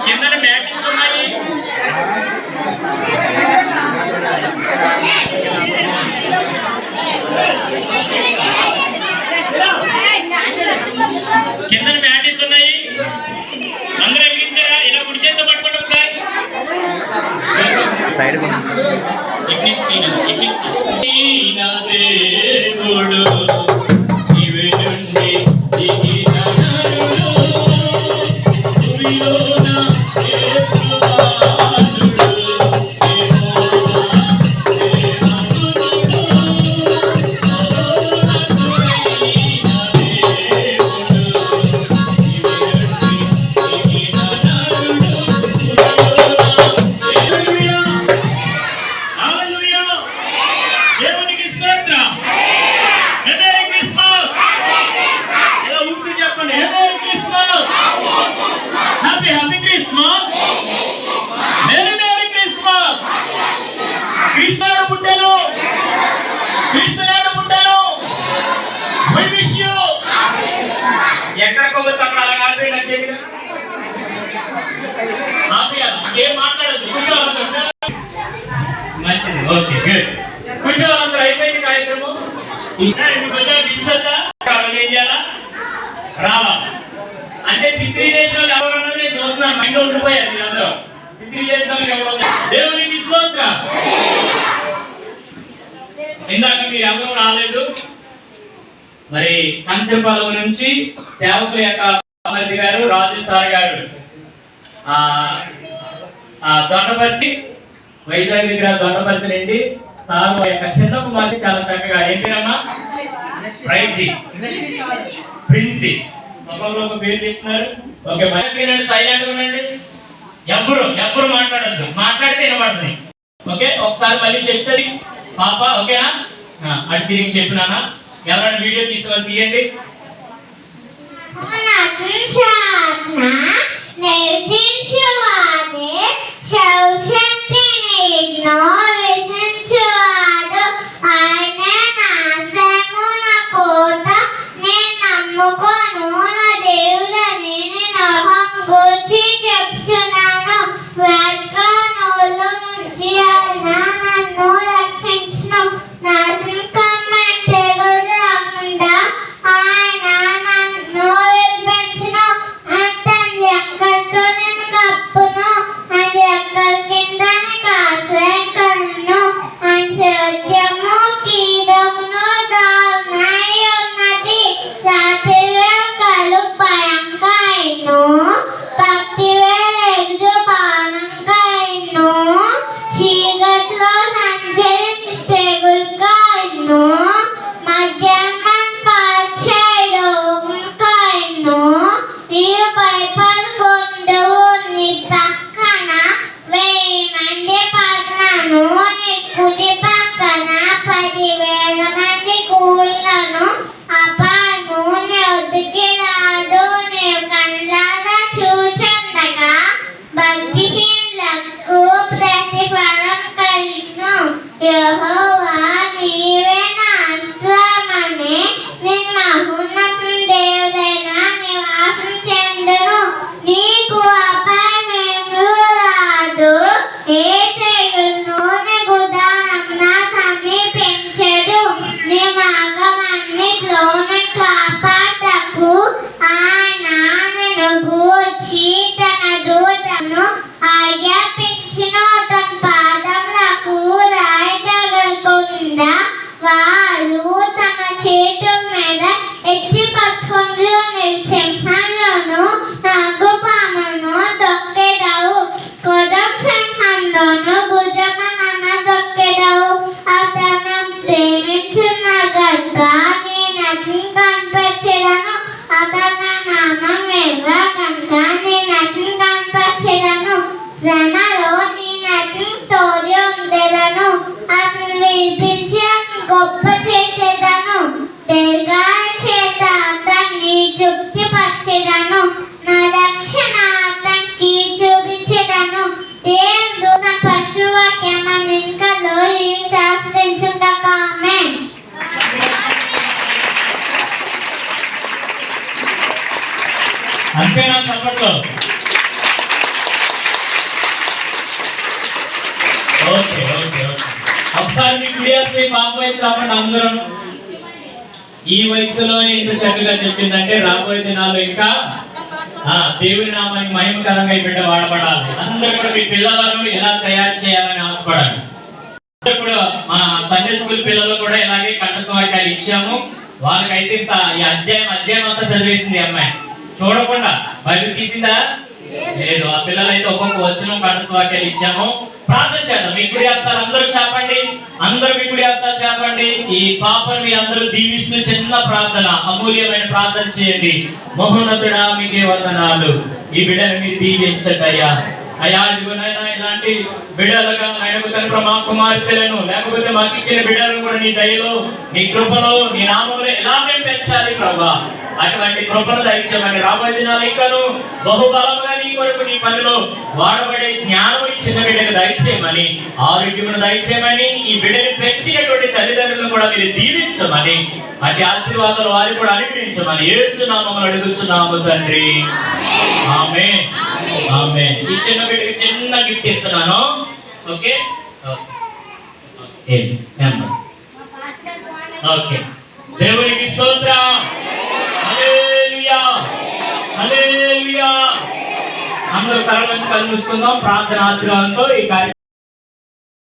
కింద మ్యాటింగ్స్ ఉన్నాయి. కింద మ్యాటింగ్స్ ఉన్నాయి. అందరూ ఎక్కించారా? ఇలా కుడి చేతితో పట్టుకోండి ఒకసారి. సైడ్ ఎక్కడికి పోతే అక్కడ అలా కాదు. ఏం మాట్లాడద్దు, కూర్చోవాలి. మంచిది, ఓకే, గుడ్. కూర్చోవాలందరూ అయిపోయింది కార్యక్రమం. ఏం చేయాలా? రావాలి. అంటే చిత్రీకరించిన ఎవరన్నది నేను చూస్తున్నాను, మైండ్ ఉండిపోయారు మీరందరూ. చిత్రీకరించిన ఎవరు? దేవునికి స్తోత్రం. ఇందాక మీరు ఎవరు రాలేదు. మరి కంచెపాలెం నుంచి సేవకుల యొక్క అమర్ది గారు, రాజు సార్ గారు దొండపర్తి, వైజాగ్ దగ్గర దొండపర్తి నుండి సార్ యొక్క చిన్న కుమార్తె చాలా చక్కగా ఏం పేరమ్మా? ప్రిన్సీ. ఒక్కొక్క పేరు చెప్తున్నారు. ఓకే, మీరు సైలెంట్ గా ఉండండి. ఎవ్వరు మాట్లాడద్దు, మాట్లాడితే వినబడుతుంది. ఓకే, ఒకసారి మళ్ళీ చెప్తుంది పాప. ఓకేనా? అటు తిరిగి చెప్పినానా? ఎవరైనా వీడియో తీసుకొని తీయండి. అంతేనా చప్పట్లో? Okay okay okay. ఒకసారి మీ కుడి హస్తం పాప వైపు చాపండి అందరం. ఈ వయసులోనే ఇంత చక్కగా చెప్పిందంటే రాబోయే దినాల్లో ఇంకా దేవుని నామానికి మహిమకరంగా ఈ బిడ్డ వాడబడాలి. అందరూ కూడా మీ పిల్లలను ఎలా తయారు చేయాలని ఆశపడాలి. ఇప్పుడు మా సండే స్కూల్ పిల్లలు కూడా ఇలాగే కంఠస్థ వాక్యాలు ఇచ్చాము. వాళ్ళకైతే ఇంత ఈ అధ్యాయం అంతా చదివేసింది అమ్మాయి. చూడకుండా బైబిల్ తీసిందా? లేదు. ఆ పిల్లలైతే ఒక్కొక్క వచనం కంఠస్థ వాక్యాలు ఇచ్చాము. ప్రార్థన చేద్దాం. మీ కుడి హస్తాలు అందరూ చాపండి. అందరూ మీ కుడి హస్తాలు చాపండి. ఈ పాపను మీ అందరూ దీవిస్తూ చిన్న ప్రార్థన, అమూల్యమైన ప్రార్థన చేయండి. మహోన్నతుడా మీకే వందనాలు. ఈ బిడ్డను మీరు దీవించండి అయ్యా. అయ్యా ఇదిగోనైనా ఇలాంటి బిడ్డలుగా ఆయనకు తండ్రి మా కుమార్తెలను లేకపోతే మాకు ఇచ్చిన బిడ్డలను కూడా నీ దయలో, నీ కృపలో, నీ నామంలో ఎలా మేము పెంచాలి ప్రభా. అటువంటి కృపను దయచేయమని, రాబోయే దినాలు ఇంకను బహుబలంగా నీ కొరకు నీ పనిలో వాడబడే జ్ఞానం చిన్న బిడ్డకు దయచేయమని, ఆరోగ్యమును దయచేయమని, ఈ బిడ్డని పెంచినటువంటి తల్లిదండ్రులను కూడా మీరు దీవించమని, అతి ఆశీర్వాదాలు వారికి కూడా అనుగ్రహించమని యేసు నామములో అడుగుతున్నాము తండ్రి. ఆమేన్ ఆమేన్. ఈ చిన్న బిడ్డకి చిన్న గిఫ్ట్ ఇస్తున్నాను. Okay okay. దేవునికి స్తోత్రం. హల్లెలూయా హల్లెలూయా. అందరూ కళ్ళు మూసుకుందాం. ప్రార్థన ఆశీర్వాదంతో ఈ కార్యక్రమం